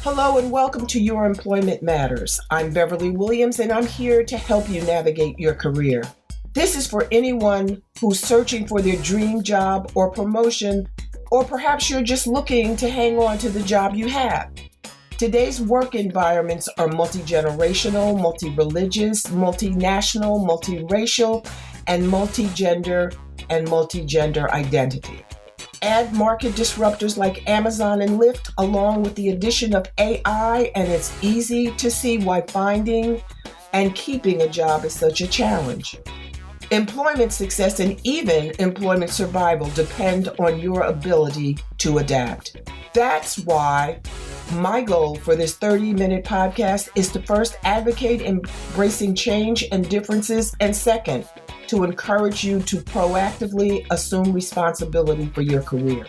Hello and welcome to Your Employment Matters. I'm Beverly Williams and I'm here to help you navigate your career. This is for anyone who's searching for their dream job or promotion, or perhaps you're just looking to hang on to the job you have. Today's work environments are multi-generational, multi-religious, multinational, multiracial, and multi-gender identity. Add market disruptors like Amazon and Lyft, along with the addition of AI, and it's easy to see why finding and keeping a job is such a challenge. Employment success and even employment survival depend on your ability to adapt. That's why my goal for this 30-minute podcast is to first advocate embracing change and differences, and second, to encourage you to proactively assume responsibility for your career.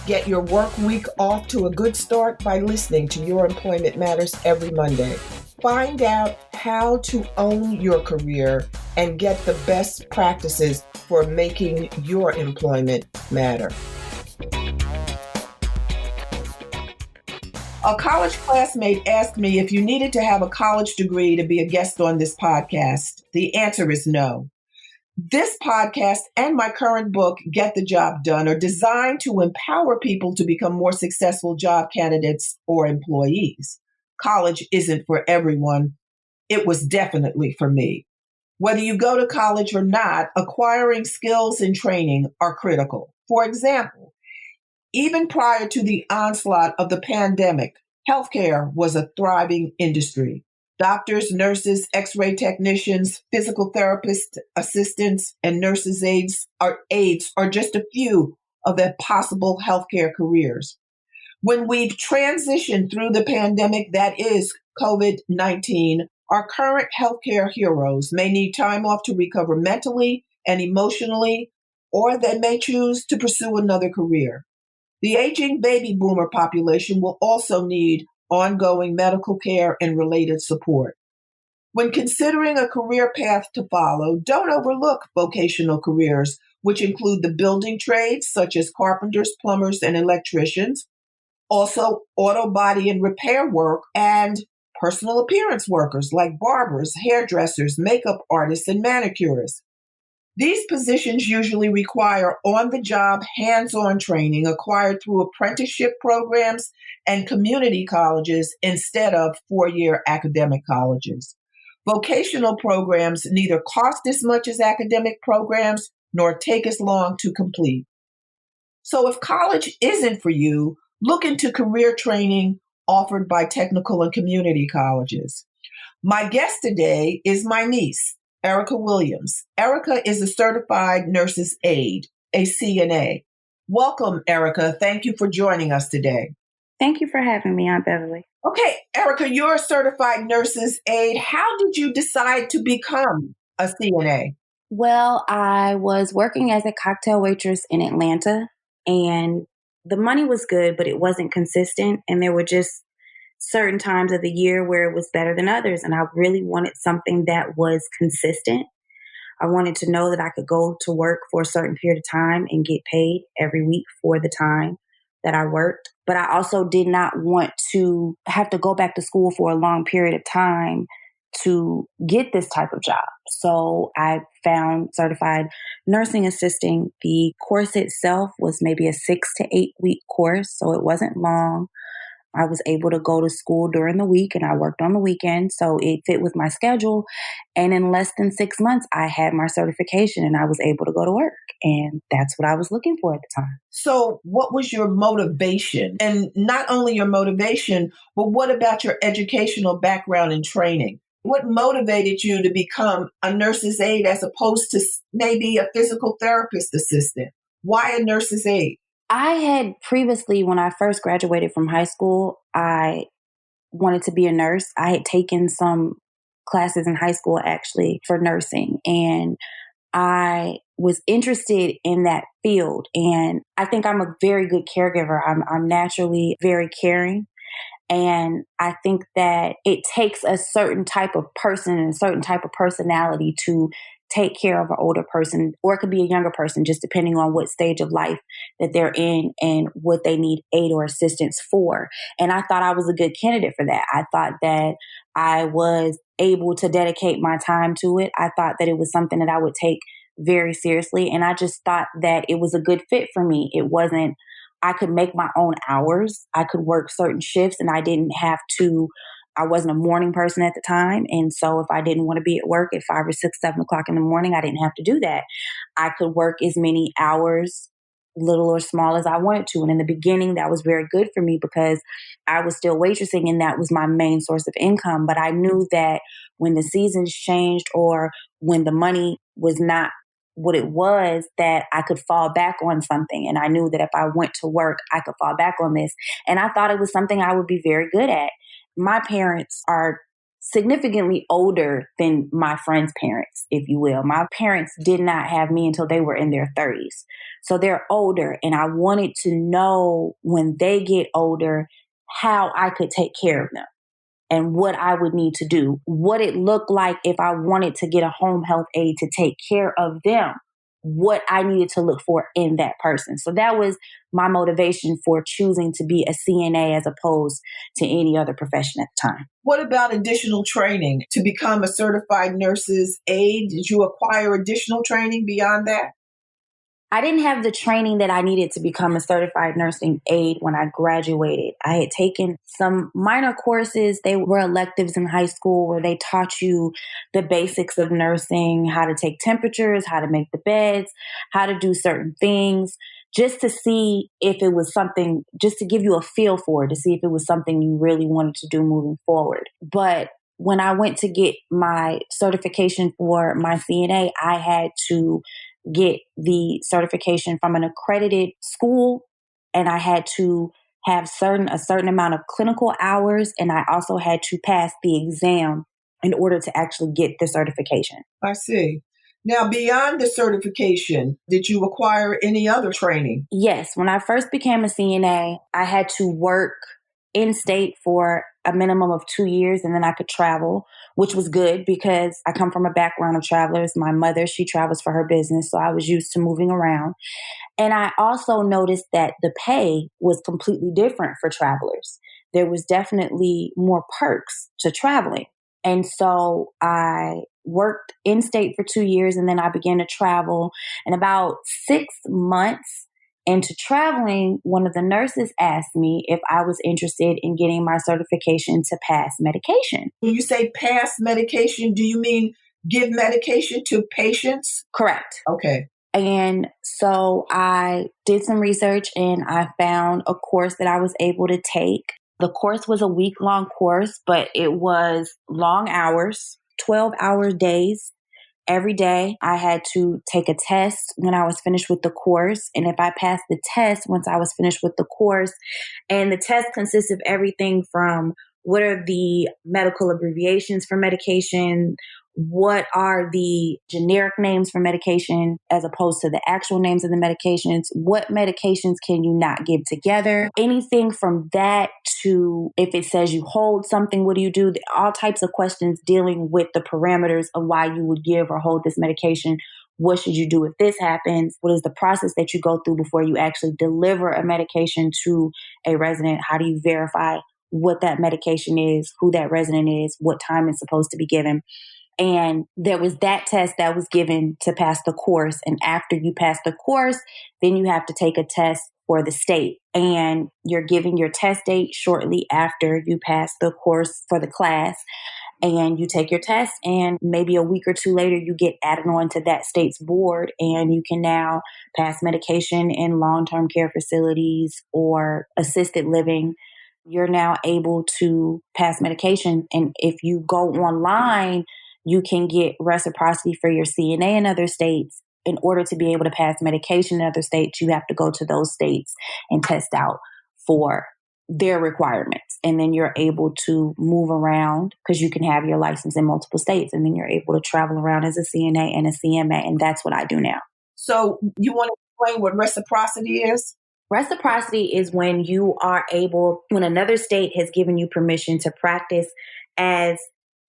Get your work week off to a good start by listening to Your Employment Matters every Monday. Find out how to own your career and get the best practices for making your employment matter. A college classmate asked me if you needed to have a college degree to be a guest on this podcast. The answer is no. This podcast and my current book, Get the Job Done, are designed to empower people to become more successful job candidates or employees. College isn't for everyone. It was definitely for me. Whether you go to college or not, acquiring skills and training are critical. For example, even prior to the onslaught of the pandemic, healthcare was a thriving industry. Doctors, nurses, x-ray technicians, physical therapist assistants, and nurses' aides are just a few of the possible healthcare careers. When we've transitioned through the pandemic that is COVID-19, our current healthcare heroes may need time off to recover mentally and emotionally, or they may choose to pursue another career. The aging baby boomer population will also need ongoing medical care and related support. When considering a career path to follow, don't overlook vocational careers, which include the building trades such as carpenters, plumbers, and electricians, also auto body and repair work, and personal appearance workers like barbers, hairdressers, makeup artists, and manicurists. These positions usually require on-the-job, hands-on training acquired through apprenticeship programs and community colleges instead of four-year academic colleges. Vocational programs neither cost as much as academic programs nor take as long to complete. So if college isn't for you, look into career training offered by technical and community colleges. My guest today is my niece, Erica Williams. Erica is a certified nurse's aide, a CNA. Welcome, Erica. Thank you for joining us today. Thank you for having me, Aunt Beverly. Okay, Erica, you're a certified nurse's aide. How did you decide to become a CNA? Well, I was working as a cocktail waitress in Atlanta, and the money was good, but it wasn't consistent. And there were just certain times of the year where it was better than others. And I really wanted something that was consistent. I wanted to know that I could go to work for a certain period of time and get paid every week for the time that I worked. But I also did not want to have to go back to school for a long period of time to get this type of job. So I found certified nursing assisting. The course itself was maybe a 6 to 8 week course, so it wasn't long. I was able to go to school during the week and I worked on the weekend, so it fit with my schedule. And in less than 6 months, I had my certification and I was able to go to work. And that's what I was looking for at the time. So what was your motivation? And not only your motivation, but what about your educational background and training? What motivated you to become a nurse's aide as opposed to maybe a physical therapist assistant? Why a nurse's aide? I had previously, when I first graduated from high school, I wanted to be a nurse. I had taken some classes in high school actually for nursing, and I was interested in that field. And I think I'm a very good caregiver. I'm naturally very caring. And I think that it takes a certain type of person and a certain type of personality to take care of an older person, or it could be a younger person, just depending on what stage of life that they're in and what they need aid or assistance for. And I thought I was a good candidate for that. I thought that I was able to dedicate my time to it. I thought that it was something that I would take very seriously. And I just thought that it was a good fit for me. It wasn't, I could make my own hours. I could work certain shifts and I wasn't a morning person at the time. And so if I didn't want to be at work at 5 or 6, 7 o'clock in the morning, I didn't have to do that. I could work as many hours, little or small, as I wanted to. And in the beginning, that was very good for me because I was still waitressing and that was my main source of income. But I knew that when the seasons changed or when the money was not what it was, that I could fall back on something. And I knew that if I went to work, I could fall back on this. And I thought it was something I would be very good at. My parents are significantly older than my friends' parents, if you will. My parents did not have me until they were in their 30s. So they're older. And I wanted to know when they get older, how I could take care of them and what I would need to do, what it looked like if I wanted to get a home health aide to take care of them, what I needed to look for in that person. So that was my motivation for choosing to be a CNA as opposed to any other profession at the time. What about additional training to become a certified nurse's aide? Did you acquire additional training beyond that? I didn't have the training that I needed to become a certified nursing aide when I graduated. I had taken some minor courses. They were electives in high school where they taught you the basics of nursing, how to take temperatures, how to make the beds, how to do certain things, just to see if it was something, just to give you a feel for it, to see if it was something you really wanted to do moving forward. But when I went to get my certification for my CNA, I had to get the certification from an accredited school, and I had to have a certain amount of clinical hours, and I also had to pass the exam in order to actually get the certification. I see. Now, beyond the certification, did you acquire any other training? Yes. When I first became a CNA, I had to work in state for a minimum of 2 years, and then I could travel, which was good because I come from a background of travelers. My mother, she travels for her business, so I was used to moving around. And I also noticed that the pay was completely different for travelers. There was definitely more perks to traveling. And so I worked in state for 2 years, and then I began to travel. And about 6 months into traveling, one of the nurses asked me if I was interested in getting my certification to pass medication. When you say pass medication, do you mean give medication to patients? Correct. Okay. And so I did some research and I found a course that I was able to take. The course was a week-long course, but it was long hours, 12-hour days. Every day I had to take a test when I was finished with the course. And if I passed the test once I was finished with the course, and the test consists of everything from what are the medical abbreviations for medication, what are the generic names for medication as opposed to the actual names of the medications, what medications can you not give together, anything from that to if it says you hold something, what do you do? All types of questions dealing with the parameters of why you would give or hold this medication. What should you do if this happens? What is the process that you go through before you actually deliver a medication to a resident? How do you verify what that medication is, who that resident is, what time it's supposed to be given? And there was that test that was given to pass the course. And after you pass the course, then you have to take a test for the state. And you're giving your test date shortly after you pass the course for the class. And you take your test, and maybe a week or two later, you get added on to that state's board, and you can now pass medication in long-term care facilities or assisted living. You're now able to pass medication. And if you go online, you can get reciprocity for your CNA in other states. In order to be able to pass medication in other states, you have to go to those states and test out for their requirements. And then you're able to move around because you can have your license in multiple states. And then you're able to travel around as a CNA and a CMA. And that's what I do now. So you want to explain what reciprocity is? Reciprocity is when you are able, when another state has given you permission to practice as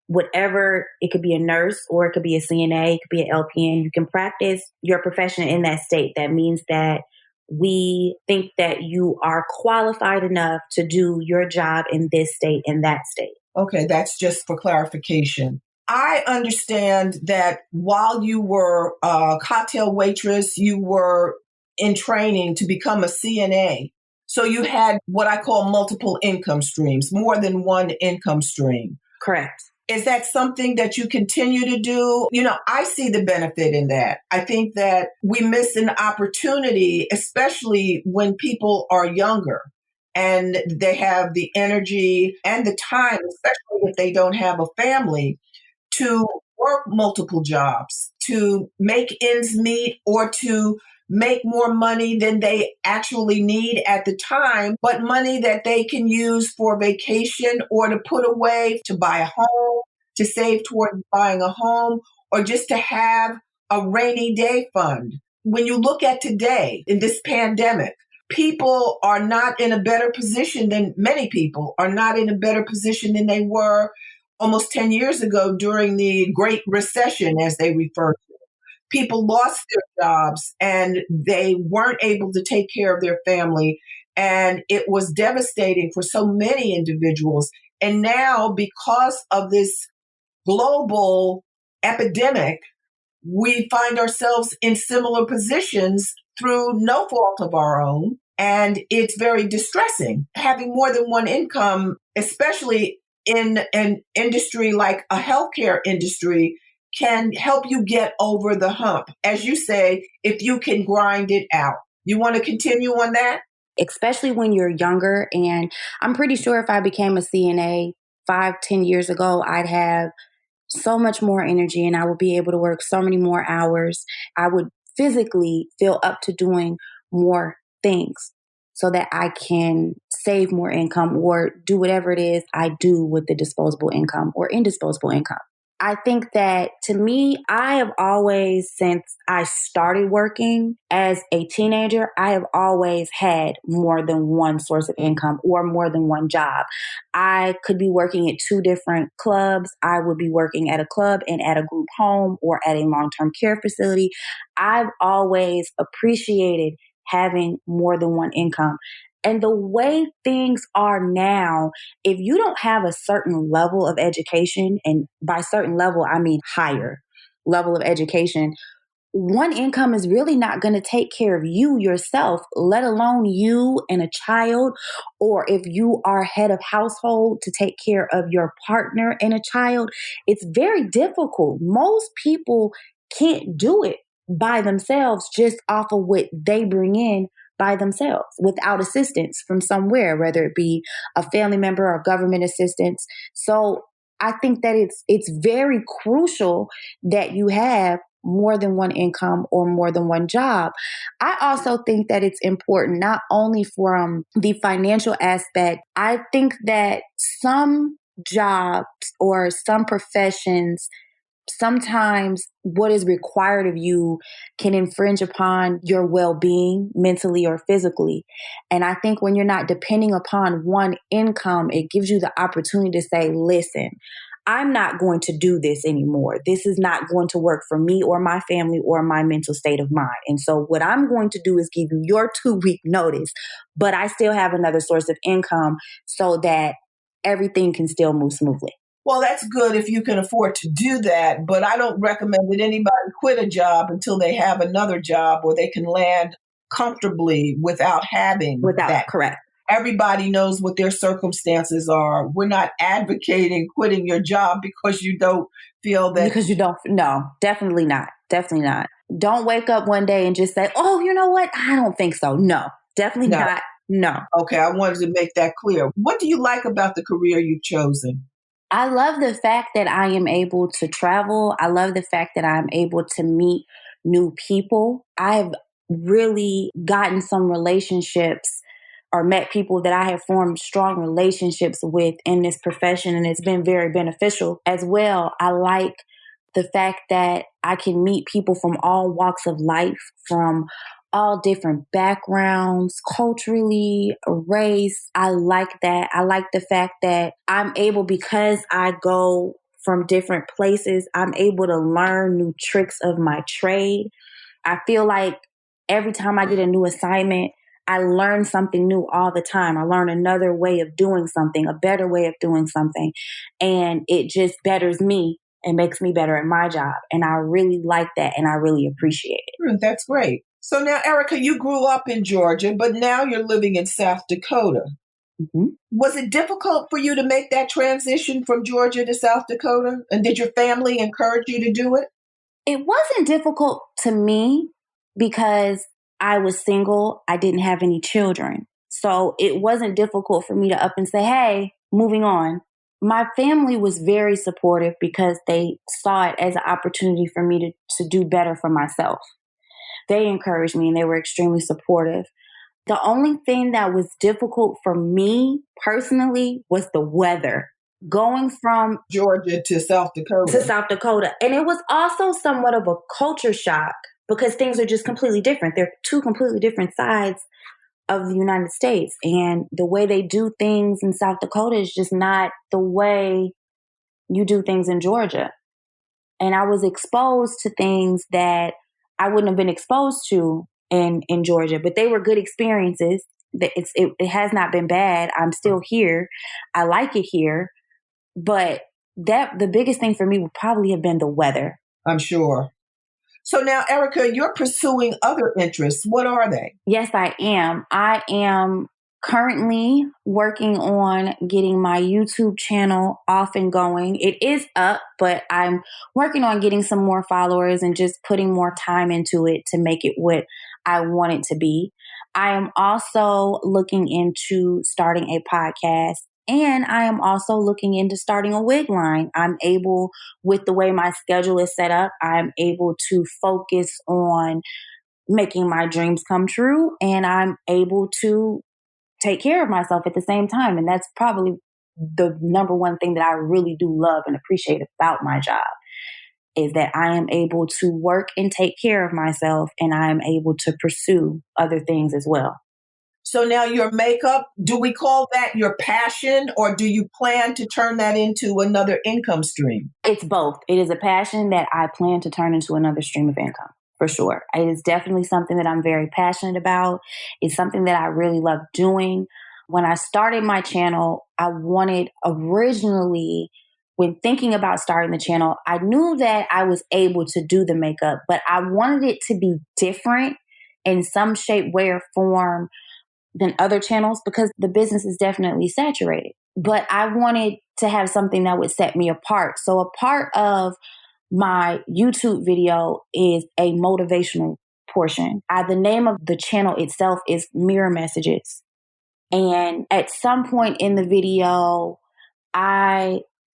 whatever, it could be a nurse or it could be a CNA, it could be an LPN. You can practice your profession in that state. That means that we think that you are qualified enough to do your job in this state and that state. Okay, that's just for clarification. I understand that while you were a cocktail waitress, you were in training to become a CNA. So you had what I call multiple income streams, more than one income stream. Correct. Is that something that you continue to do? I see the benefit in that. I think that we miss an opportunity, especially when people are younger and they have the energy and the time, especially if they don't have a family, to work multiple jobs, to make ends meet or to make more money than they actually need at the time, but money that they can use for vacation or to put away to buy a home, to save toward buying a home, or just to have a rainy day fund. When you look at today in this pandemic, people are not in a better position than many people are not in a better position than they were almost 10 years ago during the Great Recession, as they refer to it. People lost their jobs and they weren't able to take care of their family. And it was devastating for so many individuals. And now, because of this global epidemic, we find ourselves in similar positions through no fault of our own. And it's very distressing. Having more than one income, especially in an industry like a healthcare industry, can help you get over the hump. As you say, if you can grind it out. You want to continue on that? Especially when you're younger. And I'm pretty sure if I became a CNA 5-10 years ago, I'd have so much more energy and I would be able to work so many more hours. I would physically feel up to doing more things so that I can save more income or do whatever it is I do with the disposable income or indisposable income. I think that to me, I have always, since I started working as a teenager, I have always had more than one source of income or more than one job. I could be working at 2 different clubs. I would be working at a club and at a group home or at a long-term care facility. I've always appreciated having more than one income. And the way things are now, if you don't have a certain level of education, and by certain level, I mean higher level of education, one income is really not going to take care of you yourself, let alone you and a child, or if you are head of household to take care of your partner and a child. It's very difficult. Most people can't do it by themselves just off of what they bring in by themselves without assistance from somewhere, whether it be a family member or government assistance. So I think that it's very crucial that you have more than one income or more than one job. I also think that it's important not only from the financial aspect. I think that some jobs or some professions, sometimes what is required of you can infringe upon your well-being mentally or physically. And I think when you're not depending upon one income, it gives you the opportunity to say, listen, I'm not going to do this anymore. This is not going to work for me or my family or my mental state of mind. And so what I'm going to do is give you your 2-week notice, but I still have another source of income so that everything can still move smoothly. Well, that's good if you can afford to do that, but I don't recommend that anybody quit a job until they have another job or they can land comfortably without having that. Correct. Everybody knows what their circumstances are. We're not advocating quitting your job because you don't feel that. Because you don't, no, definitely not. Definitely not. Don't wake up one day and just say, oh, you know what? I don't think so. No, definitely not. No. Okay, I wanted to make that clear. What do you like about the career you've chosen? I love the fact that I am able to travel. I love the fact that I'm able to meet new people. I've really gotten some relationships or met people that I have formed strong relationships with in this profession, and it's been very beneficial as well. I like the fact that I can meet people from all walks of life, from all different backgrounds, culturally, race. I like that. I like the fact that I'm able, because I go from different places. I'm able to learn new tricks of my trade. I feel like every time I get a new assignment, I learn something new all the time. I learn another way of doing something, a better way of doing something. And it just betters me and makes me better at my job. And I really like that and I really appreciate it. That's great. So now, Erica, you grew up in Georgia, but now you're living in South Dakota. Mm-hmm. Was it difficult for you to make that transition from Georgia to South Dakota? And did your family encourage you to do it? It wasn't difficult to me because I was single. I didn't have any children. So it wasn't difficult for me to up and say, hey, moving on. My family was very supportive because they saw it as an opportunity for me to do better for myself. They encouraged me and they were extremely supportive. The only thing that was difficult for me personally was the weather. Going from Georgia to South Dakota. And it was also somewhat of a culture shock because things are just completely different. They're two completely different sides of the United States. And the way they do things in South Dakota is just not the way you do things in Georgia. And I was exposed to things that I wouldn't have been exposed to in Georgia, but they were good experiences. It has not been bad. I'm still here. I like it here. But the biggest thing for me would probably have been the weather. I'm sure. So now, Erica, you're pursuing other interests. What are they? Yes, I am. I am currently working on getting my YouTube channel off and going. It is up, but I'm working on getting some more followers and just putting more time into it to make it what I want it to be. I am also looking into starting a podcast. And I am also looking into starting a wig line. I'm able, with the way my schedule is set up, I'm able to focus on making my dreams come true. And I'm able to take care of myself at the same time. And that's probably the number one thing that I really do love and appreciate about my job is that I am able to work and take care of myself and I am able to pursue other things as well. So now your makeup, do we call that your passion or do you plan to turn that into another income stream? It's both. It is a passion that I plan to turn into another stream of income, for sure. It is definitely something that I'm very passionate about. It's something that I really love doing. When I started my channel, I wanted originally, when thinking about starting the channel, I knew that I was able to do the makeup, but I wanted it to be different in some shape, way, or form than other channels because the business is definitely saturated. But I wanted to have something that would set me apart. So a part of my YouTube video is a motivational portion. The name of the channel itself is Mirror Messages. And at some point in the video,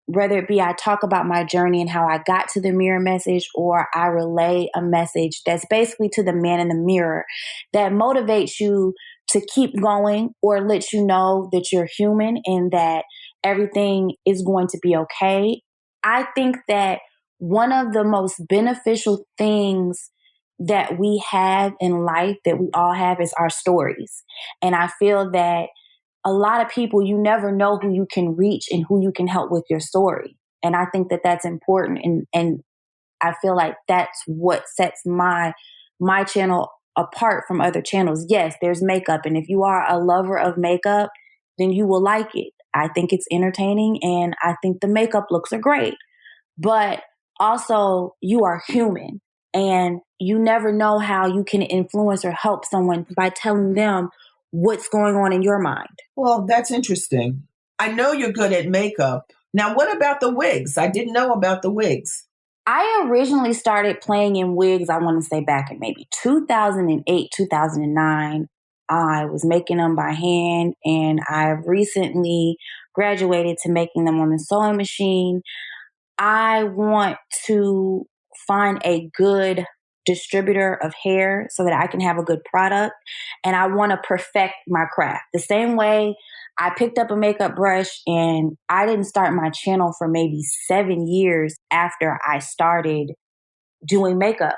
whether it be I talk about my journey and how I got to the mirror message, or I relay a message that's basically to the man in the mirror that motivates you to keep going or lets you know that you're human and that everything is going to be okay. I think that one of the most beneficial things that we have in life, that we all have, is our stories. And I feel that a lot of people, you never know who you can reach and who you can help with your story. And I think that that's important. And I feel like that's what sets my channel apart from other channels. Yes, there's makeup. And if you are a lover of makeup, then you will like it. I think it's entertaining and I think the makeup looks are great. But also, you are human and you never know how you can influence or help someone by telling them what's going on in your mind. Well, that's interesting. I know you're good at makeup. Now, what about the wigs? I didn't know about the wigs. I originally started playing in wigs, I want to say back in maybe 2008, 2009. I was making them by hand, and I've recently graduated to making them on the sewing machine. I want to find a good distributor of hair so that I can have a good product, and I want to perfect my craft. The same way I picked up a makeup brush, and I didn't start my channel for maybe 7 years after I started doing makeup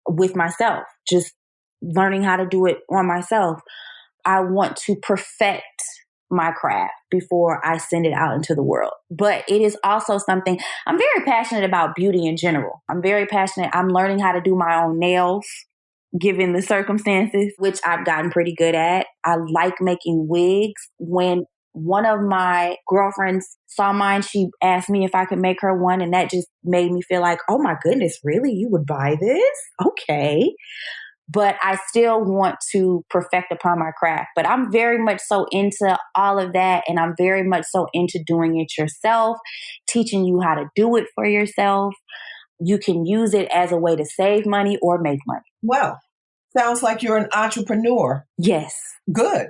with myself, just learning how to do it on myself. I want to perfect my craft before I send it out into the world. But it is also something I'm very passionate about beauty in general. I'm very passionate. I'm learning how to do my own nails given the circumstances, which I've gotten pretty good at. I like making wigs. When one of my girlfriends saw mine, she asked me if I could make her one. And that just made me feel like, oh my goodness, really? You would buy this? Okay. But I still want to perfect upon my craft. But I'm very much so into all of that. And I'm very much so into doing it yourself, teaching you how to do it for yourself. You can use it as a way to save money or make money. Well, sounds like you're an entrepreneur. Yes. Good.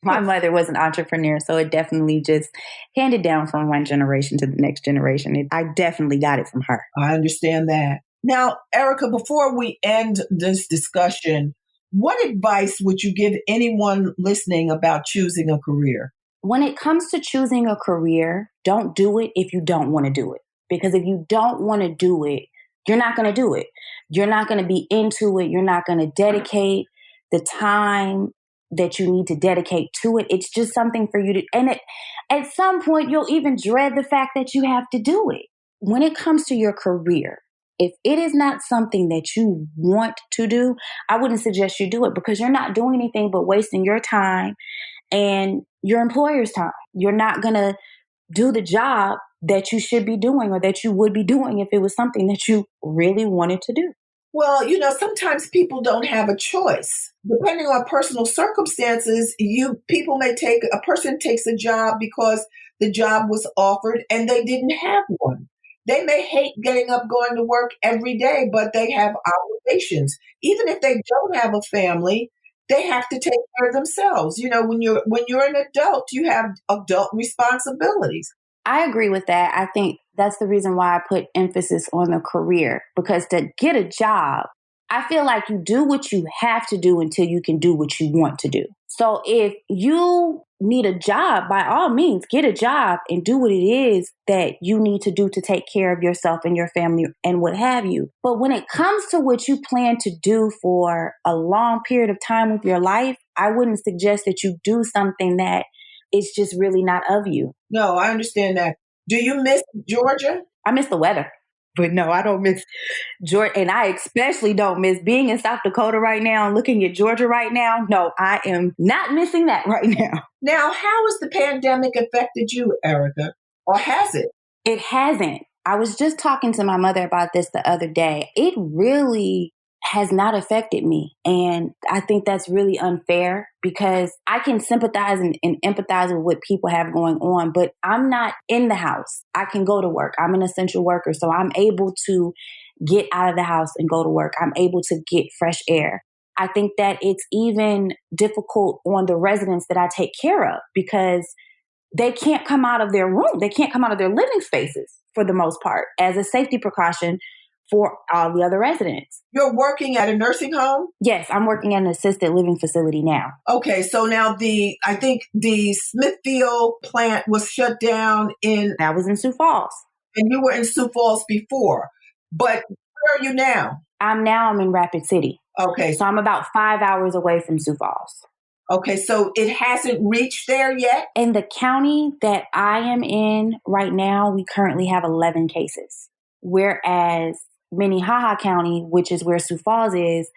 My mother was an entrepreneur, so it definitely just handed down from one generation to the next generation. I definitely got it from her. I understand that. Now, Erica, before we end this discussion, what advice would you give anyone listening about choosing a career? When it comes to choosing a career, don't do it if you don't want to do it. Because if you don't want to do it, you're not going to do it. You're not going to be into it. You're not going to dedicate the time that you need to dedicate to it. It's just something for you to, and at some point, you'll even dread the fact that you have to do it. When it comes to your career, if it is not something that you want to do, I wouldn't suggest you do it because you're not doing anything but wasting your time and your employer's time. You're not going to do the job that you should be doing or that you would be doing if it was something that you really wanted to do. Well, sometimes people don't have a choice. Depending on personal circumstances, a person takes a job because the job was offered and they didn't have one. They may hate getting up, going to work every day, but they have obligations. Even if they don't have a family, they have to take care of themselves. When you're an adult, you have adult responsibilities. I agree with that. I think that's the reason why I put emphasis on the career, because to get a job, I feel like you do what you have to do until you can do what you want to do. So if you need a job, by all means, get a job and do what it is that you need to do to take care of yourself and your family and what have you. But when it comes to what you plan to do for a long period of time with your life, I wouldn't suggest that you do something that is just really not of you. No, I understand that. Do you miss Georgia? I miss the weather. But no, I don't miss Georgia. And I especially don't miss being in South Dakota right now and looking at Georgia right now. No, I am not missing that right now. Now, how has the pandemic affected you, Erica? Or has it? It hasn't. I was just talking to my mother about this the other day. It really has not affected me. And I think that's really unfair because I can sympathize and empathize with what people have going on, but I'm not in the house. I can go to work. I'm an essential worker, so I'm able to get out of the house and go to work. I'm able to get fresh air. I think that it's even difficult on the residents that I take care of because they can't come out of their room. They can't come out of their living spaces for the most part as a safety precaution for all the other residents. You're working at a nursing home? Yes, I'm working at an assisted living facility now. Okay, so now I think the Smithfield plant was shut down I was in Sioux Falls. And you were in Sioux Falls before. But where are you now? I'm in Rapid City. Okay. So I'm about 5 hours away from Sioux Falls. Okay, so it hasn't reached there yet? In the county that I am in right now, we currently have 11 cases. Whereas Minnehaha County, which is where Sioux Falls is,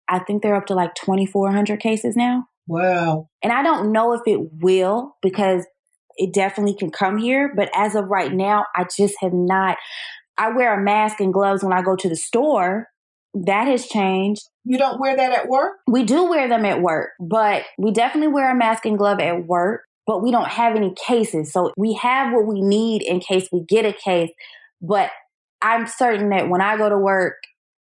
I think they're up to like 2,400 cases now. Wow. And I don't know if it will because it definitely can come here. But as of right now, I just have not. I wear a mask and gloves when I go to the store. That has changed. You don't wear that at work? We do wear them at work, but we definitely wear a mask and glove at work, but we don't have any cases. So we have what we need in case we get a case. But I'm certain that when I go to work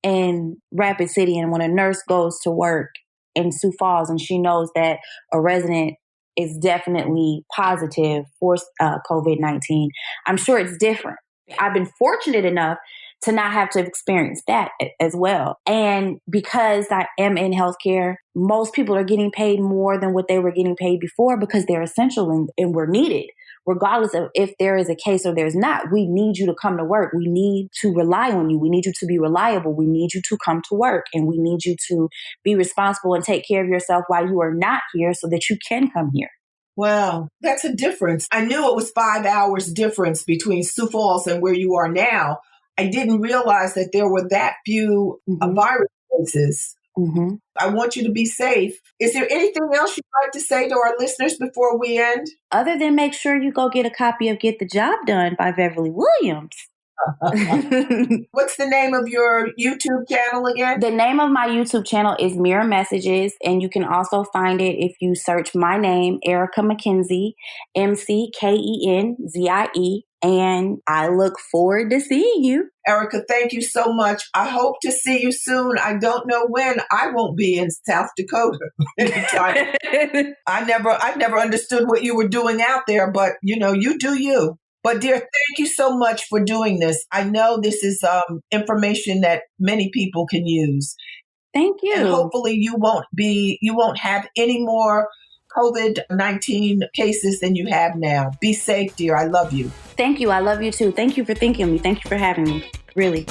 in Rapid City and when a nurse goes to work in Sioux Falls and she knows that a resident is definitely positive for COVID-19, I'm sure it's different. I've been fortunate enough to not have to experience that as well. And because I am in healthcare, most people are getting paid more than what they were getting paid before because they're essential and we're needed. Regardless of if there is a case or there's not, we need you to come to work. We need to rely on you. We need you to be reliable. We need you to come to work and we need you to be responsible and take care of yourself while you are not here so that you can come here. Wow, that's a difference. I knew it was 5 hours difference between Sioux Falls and where you are now. I didn't realize that there were that few virus cases. I want you to be safe. Is there anything else you'd like to say to our listeners before we end? Other than make sure you go get a copy of Get the Job Done by Beverly Williams. What's the name of your YouTube channel again? The name of my YouTube channel is Mirror Messages, and you can also find it if you search my name, Erica McKenzie, McKenzie, and I look forward to seeing you. Erica, thank you so much. I hope to see you soon. I don't know when. I won't be in South Dakota anytime. I never understood what you were doing out there, but you do you. But dear, thank you so much for doing this. I know this is information that many people can use. Thank you. And hopefully you won't have any more COVID-19 cases than you have now. Be safe, dear. I love you. Thank you. I love you too. Thank you for thinking of me. Thank you for having me. Really.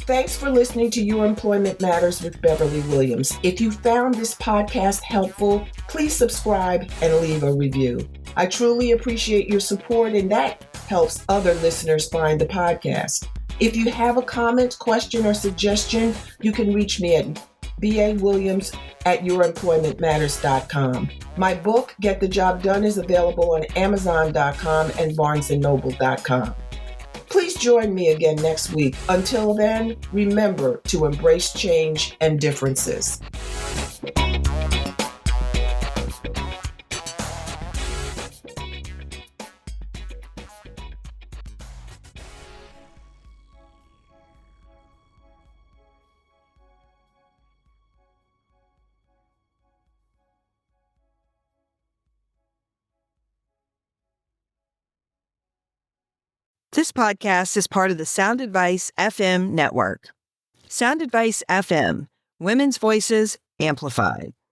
Thanks for listening to Your Employment Matters with Beverly Williams. If you found this podcast helpful, please subscribe and leave a review. I truly appreciate your support, and that helps other listeners find the podcast. If you have a comment, question, or suggestion, you can reach me at baWilliams@youremploymentmatters.com. My book, Get the Job Done, is available on Amazon.com and BarnesandNoble.com. Please join me again next week. Until then, remember to embrace change and differences. This podcast is part of the Sound Advice FM network. Sound Advice FM, women's voices amplified.